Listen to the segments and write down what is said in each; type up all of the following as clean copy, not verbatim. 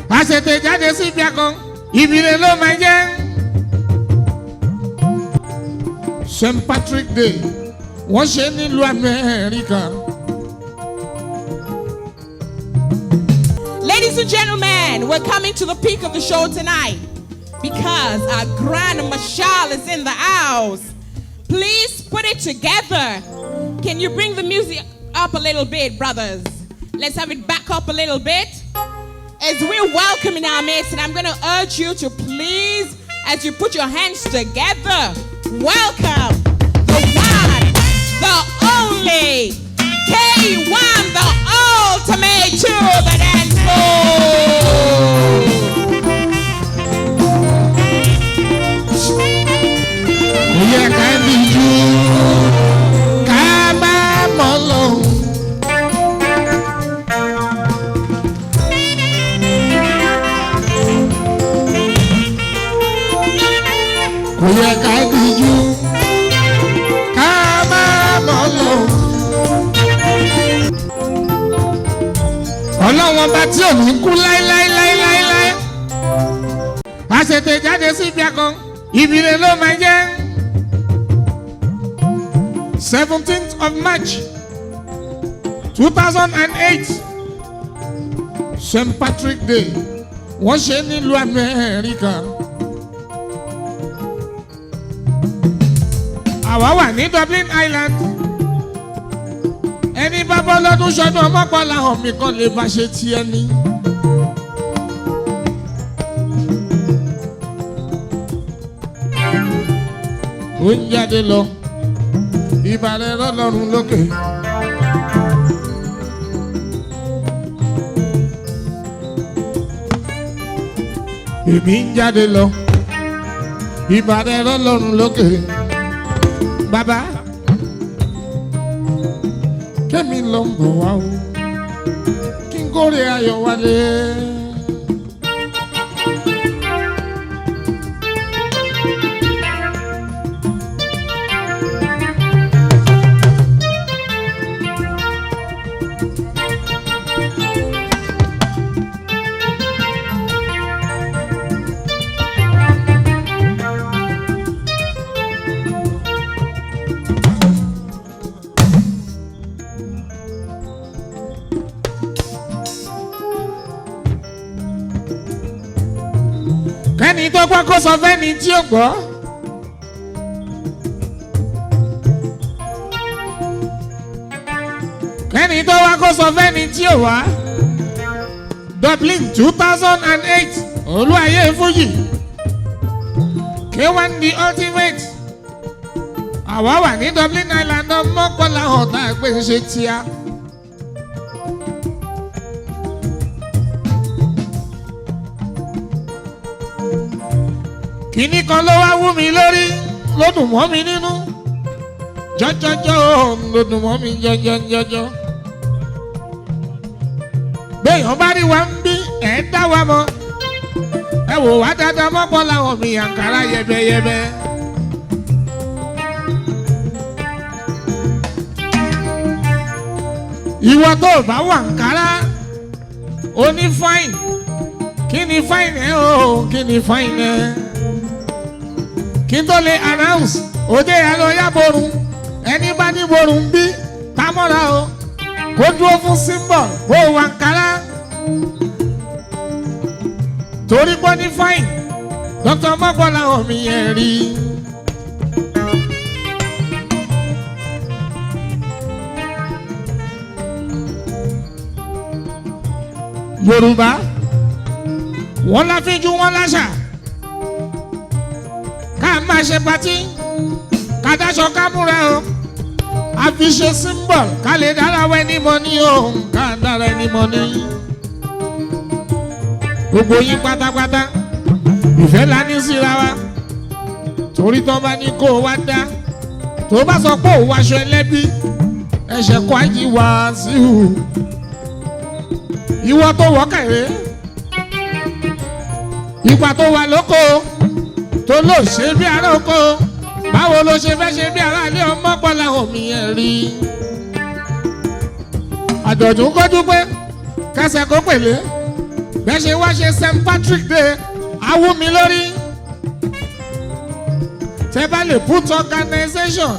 àṣetè jáde sí ibi àkàn ìbílẹ̀ ló máa jẹ́. St. Patrick Day wọ́n ṣe nílùú Amẹ́ríkà. Ladies and gentlemen, we're coming to the peak of the show tonight because our Grand Marshal is in the house. Please put it together. Can you bring the music up a little bit, brothers? Let's have it back up a little bit. As we're welcoming our mates, and I'm going to urge you to please, as you put your hands together, welcome the one, the only, K1, the ultimate to the dance floor. Yeah, can be you. Come on, alone. Yeah, can be you. Come on, alone. Ọlọ́wọ́n bá tí ò ní kú láíláíláíláíláí. Àṣetè jáde sí ibi àkàn ìbílẹ̀ ló máa jẹ́. 17th of March 2008 St. Patrick Day wọ́n ṣe nílùú Amẹ́ríkà. Àwa wà ní Dublin Island. Ẹni bá bọ́ lọ́dún ṣọdún ọmọpọ̀ làwọn mi kan lè bá ṣe ti ẹni. Ó ń jáde lọ. Ìbàrẹ̀ lọ́lọ́run lókè. Èmi ń jáde lọ. Ìbàrẹ̀ lọ́lọ́run lókè. Bàbá kémi ló ń bọ̀ wá o. Kí n kórè ayọ̀ wálé. Kẹ́ni tó gbọ́ kó sọ fẹ́ni tí ó gbọ́. Kẹ́ni tó wá kó sọ fẹ́ni tí ó wá. Dublin 2008 Olúwayé Fújì. K1 the ultimate. Àwa wà ní Dublin Island mọ́kànlá ọ̀tá ẹgbẹ́ ń ṣe tíá. Kìíní kan ló wá wú mi lórí ló dùn mọ́ mi nínú. Jọjọjọ ló dùn mọ́ mi jọjọjọjọ. Béèyàn bá rí wa ń bí ẹ̀ dá wa mọ̀. Ẹ wò wá dáadáa mọ́pọ̀ láwọn mi àǹkárá yẹbẹyẹbẹ. Ìwọ tó bá wà àǹkárá ó ní fáìn. Kí ni fáìn ẹ o? Kí ni fáìn ẹ? Kí n tó lè announce òde àlọ́yà borun ẹni bá ní borun bí támọ́ra o kó dúró fún symbol ó wà nkárá torí pọ́ ní fine Dr. Mọ́gbọ́lá omi yẹn rí. Yorùbá wọ́n láfíjú wọ́n láṣà. Ká máa ṣe patí ká dáṣọ ká múra o a fi ṣe symbol ká lè dára wẹ́ ní mọ́ní o ká dára ẹni mọ́ní. Gbogbo yín pátápátá ìfẹ́ la ní síra wa torí tó bá ní kó o wá dá tó bá sọ pé òun aṣọ ẹlẹ́bí ẹ̀ṣẹ̀ kọ́ ayé wá sí i. Ìwọ tó wọ́ kẹ̀rẹ́ ìgbà tó wà lóko tó lò ṣe bí ará oko báwo ló ṣe fẹ́ ṣe bí ará ilé ọmọ pọ́lá omi ẹ̀ rí. Àjọ̀dún kọjú pé kẹsẹ̀ kó pèlé bẹ́ẹ̀ ṣe wá ṣe St. Patrick Day awú mi lórí tẹ́ bá lè put organization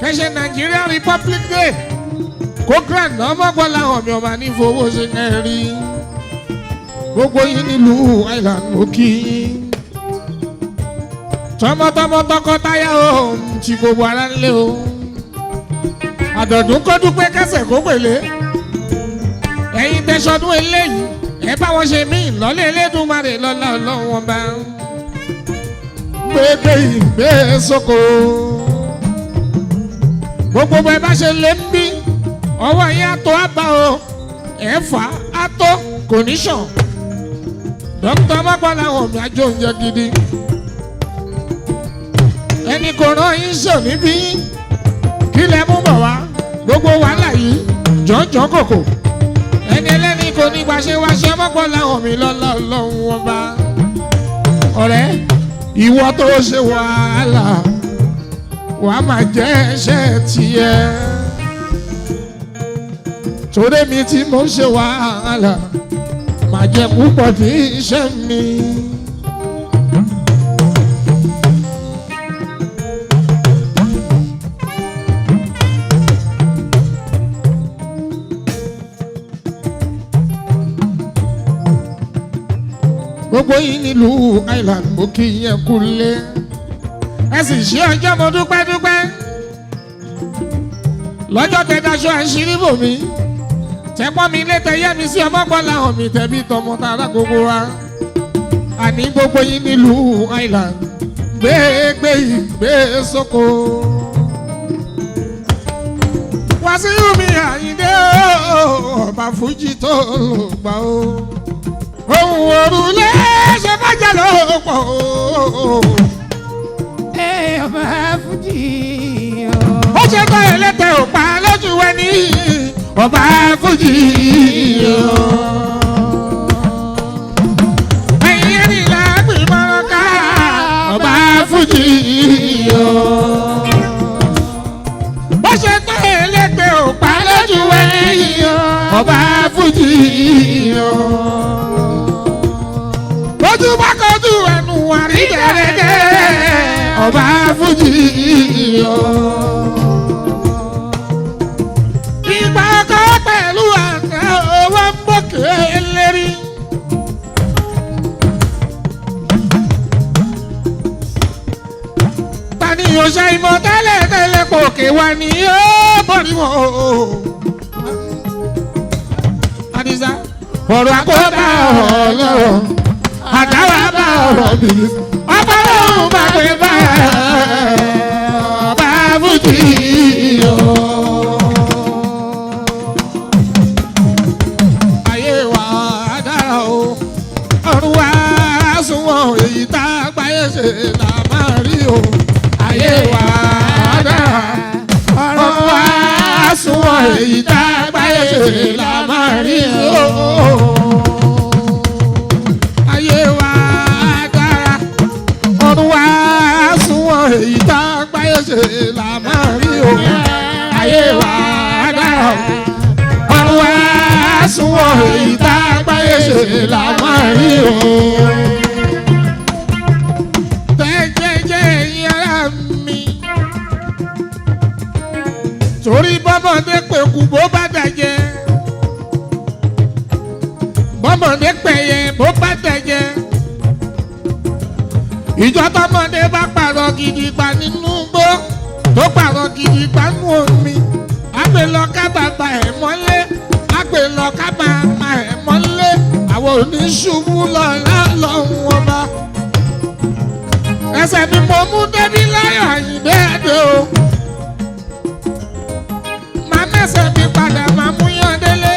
kẹ́ṣe Nigeria Republic Day kó grand ọmọgbọ́n làwọn mi ọba ní fowó ṣe ń rí gbogbo yín nílùú Island ó kí yín tọmọtọmọ tọkọtaya o ti gbogbo ara ńlẹ o àdọ̀dún kó dúpẹ́ kẹsẹ̀ kó pèlè ẹ̀yin tẹ̀sọ́dún eléyìí ẹ bá wọn ṣe mí lọ́lẹ̀ Elédùmarè lọ́lá Ọlọ́run wọn bá gbégbé ìgbé sóko gbogbo bẹ́ẹ̀ bá ṣe lé ń bí ọwọ́ yín á tó àbá o ẹ̀ fà á tó kò ní sàn dókítà mọ́gbọ́n làwọn mi àjọ oúnjẹ gidi ẹni kò rán yín sọ níbí kí lẹ mú bọ̀ wá gbogbo wàhálà yìí jọ̀ọ́jọ́ kòkò ẹni ẹlẹ́ni kò ní gbàṣẹ wáṣẹ mọ́gbọ́n làwọn mi lọ́lá Ọlọ́run wọn bá ọ̀rẹ́ ìwọ tó ṣe wàhálà wàá máa jẹ́ ẹ̀ṣẹ̀ tiẹ̀ torí mi tí mo ṣe wàhálà máa jẹ púpọ̀ tí iṣẹ́ mi. gbogbo yìí nílùú Island mo kí yẹn kú lé ẹ sì ṣe ọjọ́ mo dúpẹ́ lọ́jọ́ tẹ daṣọ àṣírí bò mí tẹ́pọ́n mi lé tẹ yẹ́ mi sí ọmọgbọ́n làwọn mi tẹ̀bí tọmọ tara gbogbo wa àní gbogbo yìí nílùú Island gbégbé ìgbé sóko Wàsíù mi Àyìndé ọba fújì tó lò gbà ó ohun òrùlé ṣe bàjẹ́ ló pọ̀ ọba fújì ó ṣe tọ́ ẹlẹ́tẹ̀ ò pa lójú ẹni ọba fújì ẹ̀yìn ẹni làágbì mọ́rọ́ ká ọba fújì ó ṣe tọ́ ẹlẹ́tẹ̀ ò pa lójú ẹni ọba fújì ojú bá kọjú ẹnu àrí gẹ̀rẹ́gẹ́ ọba fújì ìgbà ọkọ pẹ̀lú àná owó ń bòkè lérí. tani yóò ṣe ìmọ̀ tẹ́lẹ̀ pòkè wá ní yóò bọ̀rí wọn o. Àdìsá ọ̀rọ̀ àkọ́dá ọlọ́rọ̀ àdáwà bá ọ̀rọ̀ mi ọba òun bá gbé bá ọba fújì o. ayé wa dára o ọ̀run wa sunwọ̀n èyí tá a gbáyé ṣe là máa rí o. ayé wa dára ọ̀run wa sunwọ̀n èyí tá a gbáyé ṣe là máa rí o. èyí tá a gbáyé ṣe là máa rí o. ayé wa dára ọ̀run wa sunwọ̀n èyí tá a gbáyé ṣe là máa rí o. tẹ́jẹ́jẹ́ ẹ̀yin ará mi torí bọ́mọdé pẹ̀kú bó bá dàjẹ́ bọ́mọdé pẹ̀yẹ bó bá dàjẹ́ ìjọ tọmọdé bá pààrọ̀ gidigba nínú gbó tó pààrọ̀ gidigba nínú omi àgbè lọ ká bàbá ẹ̀ mọ́lé àgbè lọ ká màmá ẹ̀ mọ́lé àwọn oníṣubú lọ́la lọ́hùn ọba ẹsẹ̀ ni mo mú débi láyọ̀ Àyìndé Adé o máa mẹ́sẹ̀ mi padà máa mú yán délé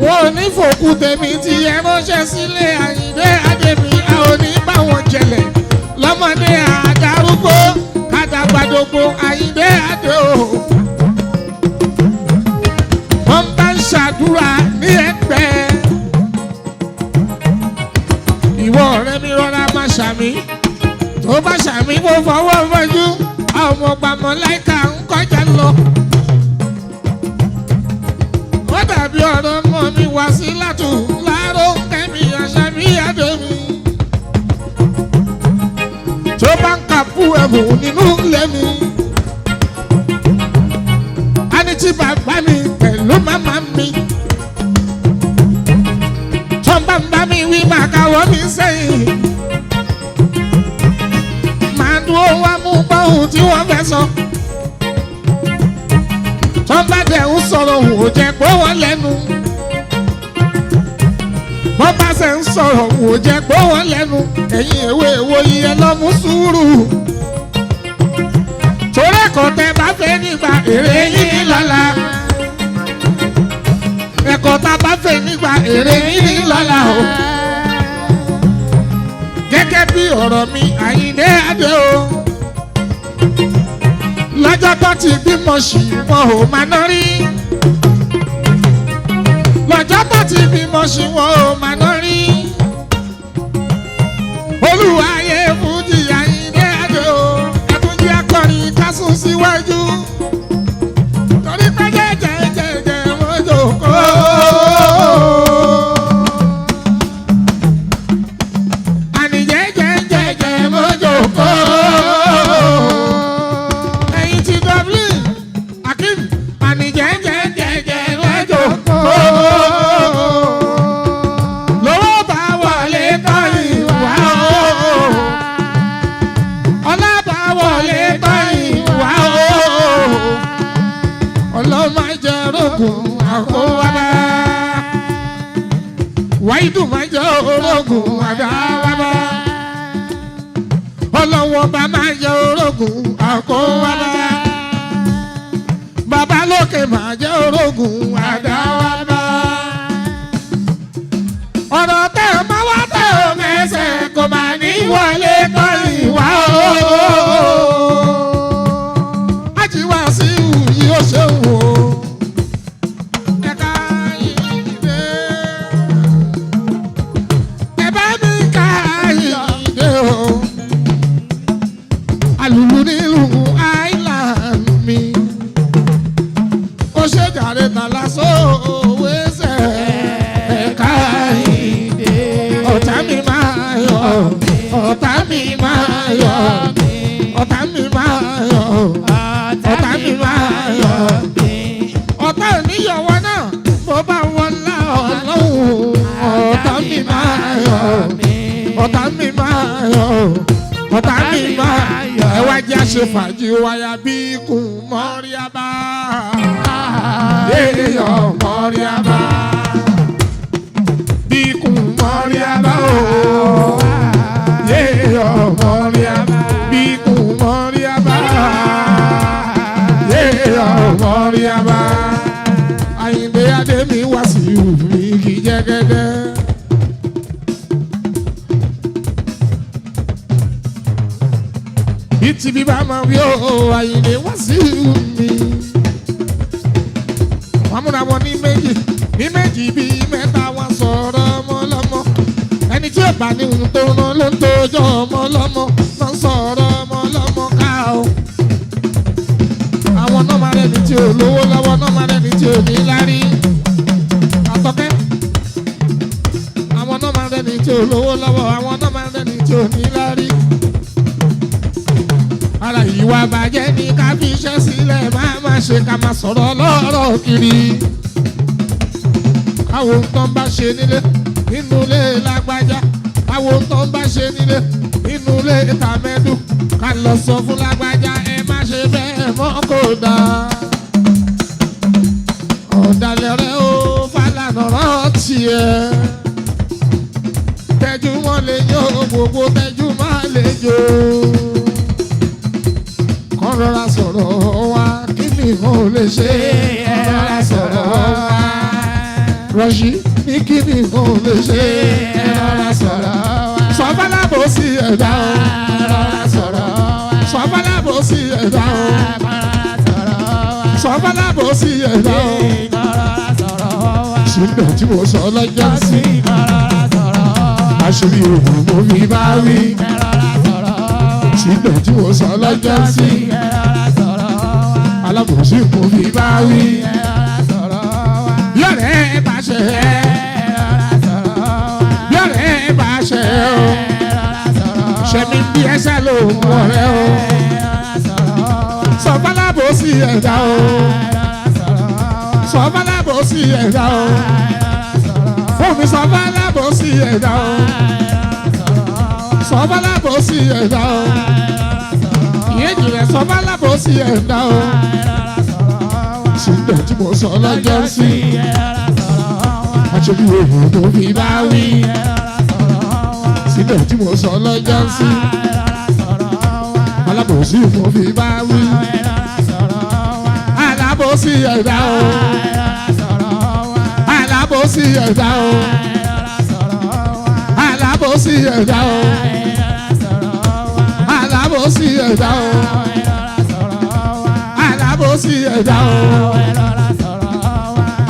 wọn ò ní fòkú tèmi tí ẹ ránṣẹ́ sílé Àyìndé Adé mi a ò ní bá wọn jẹlẹ̀ lọ́mọdé àdárúgbó kàdàgbàdògbò Àyìndé Adé o. wọ́n bá ń ṣàdúrà ní ẹgbẹ́ ìwọ ọ̀rẹ́ mi rọra máa ṣàmì tó bá ṣàmì mo fọwọ́ mọ́jú àwọn ọmọ gbàmọ́ láìka ń kọjá lọ. ó dàbí ọ̀rọ̀ mọ́ mi Wàsílátù Láró Kẹ́mi Àṣàbí Adémi. Tó bá ń kàpú ẹ̀bù nínú ilé mi. A ní tí bàbá mi pẹ̀lú màmá mi. Tó bá ń bá mi wí màkàwọ́ mi sẹ́yìn. Màá dúró wá mú bọ́hùn tí wọ́n fẹ́ sọ. Tó bá dẹ̀ ń sọ̀rọ̀ wò jẹ́ pé wọ́n lẹ́nu. Bọ́ bá ṣe ń sọ̀rọ̀ wò jẹ́ pé wọ́n lẹ́nu. Ẹ̀yin èwe èwo iye lọ́mú sùúrù. Torí ẹ̀kọ́ tẹ bá fẹ́ nígbà èrè yín ní lọ́la. Ẹ̀kọ́ tá bá fẹ́ nígbà èrè yín ní lọ́la o. Gẹ́gẹ́ bí ọ̀rọ̀ mi Àyìndé Adé o. Lọ́jọ́ tó ti bímọ sí wọn ò máa ná rí. Lọ́jọ́ tó ti bímọ sí wọn ò máa ná rí. Olúwayé fújì Àyìndé Adé o. Ẹkúnjí akọrin kásùn síwájú. Torí pé jẹ́jẹ́jẹ́jẹ́ wọ́n jókòó. Àní jẹ́jẹ́jẹ́jẹ́ wọ́n jókòó. Ẹ̀yin ti Dublin, Akeem, àní jẹ́jẹ́jẹ́jẹ́ wọ́n jókòó. Lówó bá wọlé tán ìwà o. Ọlá bá wọlé tán ìwà o. Ọlọ́mọ jẹ́ orógùn àkówábá. Wáídù máa jẹ́ orógùn àdáwábá. Ọlọ́wọ́ bá máa jẹ́ orógùn àkówábá. Bàbá lókè máa jẹ́ orógùn àdáwábá. Ọ̀rọ̀ tẹ́ ẹ máa wá tẹ́ ẹ mẹ́sẹ̀ kò máa ní wọlé tán ìwà o. Àjíwá sí ìwúyí ó ṣe wò ó. Ẹ̀ka Àyìndé. Ẹ bá mi ká Àyìndé o. Àlùlù nílùú Island mi. Ó ṣe jàre tàlà sóòwé sẹ̀. Ẹ̀ka Àyìndé. Ọ̀tá mi máa yọ̀. Ọ̀tá mi máa yọ̀. Ọ̀tá mi máa yọ̀. Ọ̀tá mi máa yọ̀. Ọ̀tá oníyọ̀wọ́ náà bó bá wọlá Ọlọ́run. Ọ̀tá mi máa yọ̀. Ọ̀tá mi máa yọ̀. Ọ̀tá mi máa yọ̀. Ẹ wá jẹ́ àṣẹ fàájì wáyà bí kùn mọ́ríábá. Yéèyàn mọ́ríábá. Bí kùn mọ́ríábá o. Yéèyàn mọ́ríábá. Bí kùn mọ́ríábá. Yéèyàn mọ́ríábá. Àyìndé Adé mi wá sí mi kì í jẹ́ gẹ́gẹ́. Ìtì bí bá máa wí o, Àyìndé wá sí mi. Wọ́n múra wọn ní méjì bíi mẹ́ta wọn sọ̀rọ̀ ọmọ lọ́mọ. Ẹni tí ó bá ní ohun tó rán ló ń tójọ́ ọmọ lọ́mọ lọ́ ń sọ̀rọ̀ ọmọ lọ́mọ ká o. Àwọn náà máa rẹ́ni tí ò lówó lọ́wọ́ náà máa rẹ́ni tí ò ní lárí. Àtọ́kẹ́. Àwọn náà máa rẹ́ni tí ò lówó lọ́wọ́ àwọn náà máa rẹ́ni tí ò ní lárí. Ara ìwà bàjẹ́ ni ká fi iṣẹ́ sílẹ̀ máa ṣe ká máa sọ̀rọ̀ lọ́rọ̀ kiri. Àwọn tó ń bá ṣe nílé nínú ilé lágbájá. Àwọn tó ń bá ṣe nílé nínú ilé tàmẹ́dù. Ká lọ sọ fún lágbájá ẹ má ṣe bẹ́ẹ̀ mọ́ kó dáa. Ọ̀dàlẹ̀ rẹ̀ ó Fálànà rántí ẹ̀. Tẹ́jú mọ́ lè yó gbogbo tẹ́jú má lè jó. Kọ́ rọra sọ̀rọ̀ wá kí ni mo lè ṣe. Rọra sọ̀rọ̀ wá. Rọ̀ṣí ní kí ni mo lè ṣe. Rọra sọ̀rọ̀ wá. Sọ Fálábò sí ẹ̀dá o. Rọra sọ̀rọ̀ wá. Sọ Fálábò sí ẹ̀dá o. Rọra sọ̀rọ̀ wá. Sọ Fálábò sí ẹ̀dá o. Rọra sọ̀rọ̀ wá. Ṣùgbọ́n tí mo sọ lọ́jọ́ sí. Rọra sọ̀rọ̀ wá. Àṣírí òògùn mo fi bá wí. Rọra sọ̀rọ̀ wá. Ṣùgbọ́n tí mo sọ lọ́jọ́ sí. Alábòsí kò fi bá wí. Yọ̀rẹ́ bá ṣe é. òògùn ọ̀rẹ́ o. Sọ̀bálábò sí ẹ̀dá o. Sọ̀bálábò sí ẹ̀dá o. Fún mi sọ̀bálábò sí ẹ̀dá o. Sọ̀bálábò sí ẹ̀dá o. Ìyéjìrẹ́ sọ̀bálábò sí ẹ̀dá o. Síbẹ̀ tí mo sọ lọ́jọ́ sí. Aṣojú òhun tó fi bá wí. Síbẹ̀ tí mo sọ lọ́jọ́ sí. Alábòsí mo fi bá wí. Alábòsí ẹ̀dá o. Alábòsí ẹ̀dá o. Alábòsí ẹ̀dá o. Alábòsí ẹ̀dá o. Alábòsí ẹ̀dá o.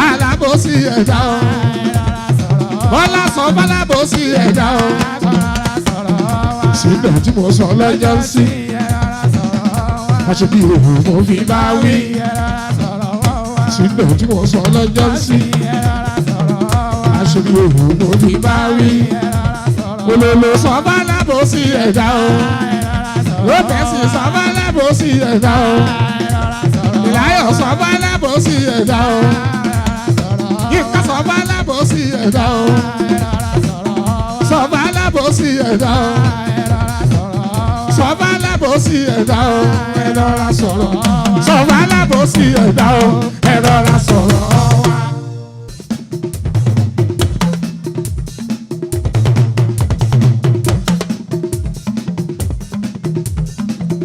Alábòsí ẹ̀dá o. Bọ́lá sọ bálábòsí ẹ̀dá o. Síbẹ̀ tí mo sọ lọ́jọ́ sí. Aṣojú òhun mo fi bá wí. Síbẹ̀ tí mo sọ lọ́jọ́ sí. Aṣojú òhun mo fi bá wí. Olólo sọ bálábòsí ẹ̀dá o. Lópẹ́sì sọ bálábòsí ẹ̀dá o. Ìláyọ̀ sọ bálábòsí ẹ̀dá o. Yínká sọ bálábòsí ẹ̀dá o. Sọ bálábòsí ẹ̀dá o. Sọ bálábòsí ẹ̀dá o. Ẹ rọra sọ̀rọ̀. Sọ bálábòsí ẹ̀dá o. Ẹ rọra sọ̀rọ̀.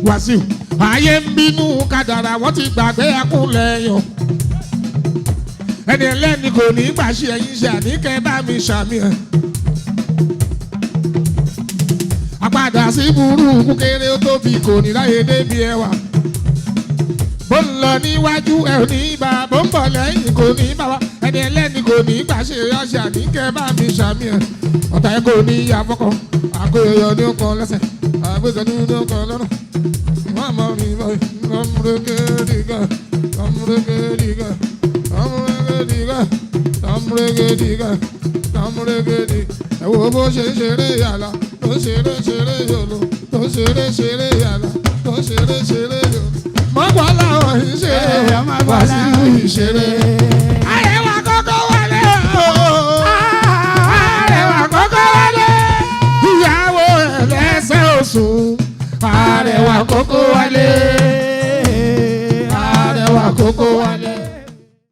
Wàsíù ayé ń bínú kádàrá wọ́n ti gbàgbé akúnlẹ̀yàn. Ẹni ẹlẹ́ni kò ní gbàṣẹ ẹ̀yìn ṣe àníkẹ́ bá mi ṣàmì ẹ̀. Àpadà sí burúkú kéré ó tóbi kò ní láyé débi ẹwà. Bó ń lọ níwájú ẹ̀ ò ní bá, bó ń bọ̀ lẹ́yìn kò ní bá wa. Ẹni ẹlẹ́ni kò ní gbàṣẹ ẹ̀yìn àníkẹ́ bá mi ṣàmì ẹ̀. Ọ̀tá ẹ̀ kò ní ìyá fọ́kàn, àkóyọyọ ní ó kan lẹ́sẹ̀, àgbékan ní ó kan lọ́nà. Mama mi boy, amregediga, amregediga, amregediga, amregediga, amregedi. Ẹ wo bó ṣe ń ṣeré yàrá, tó ń ṣeré ṣeré yòlò, tó ń ṣeré ṣeré yàrá, tó ń ṣeré ṣeré yòlò. Mọ́gbọ́n làwọn yìí ṣeré, wá sí ìṣeré. Àrẹwà kọ́kọ́ wọlé o, àrẹwà kọ́kọ́ wọlé. Ìyàwó ẹlẹ́sẹ̀ òsùn, àrẹwà kọ́kọ́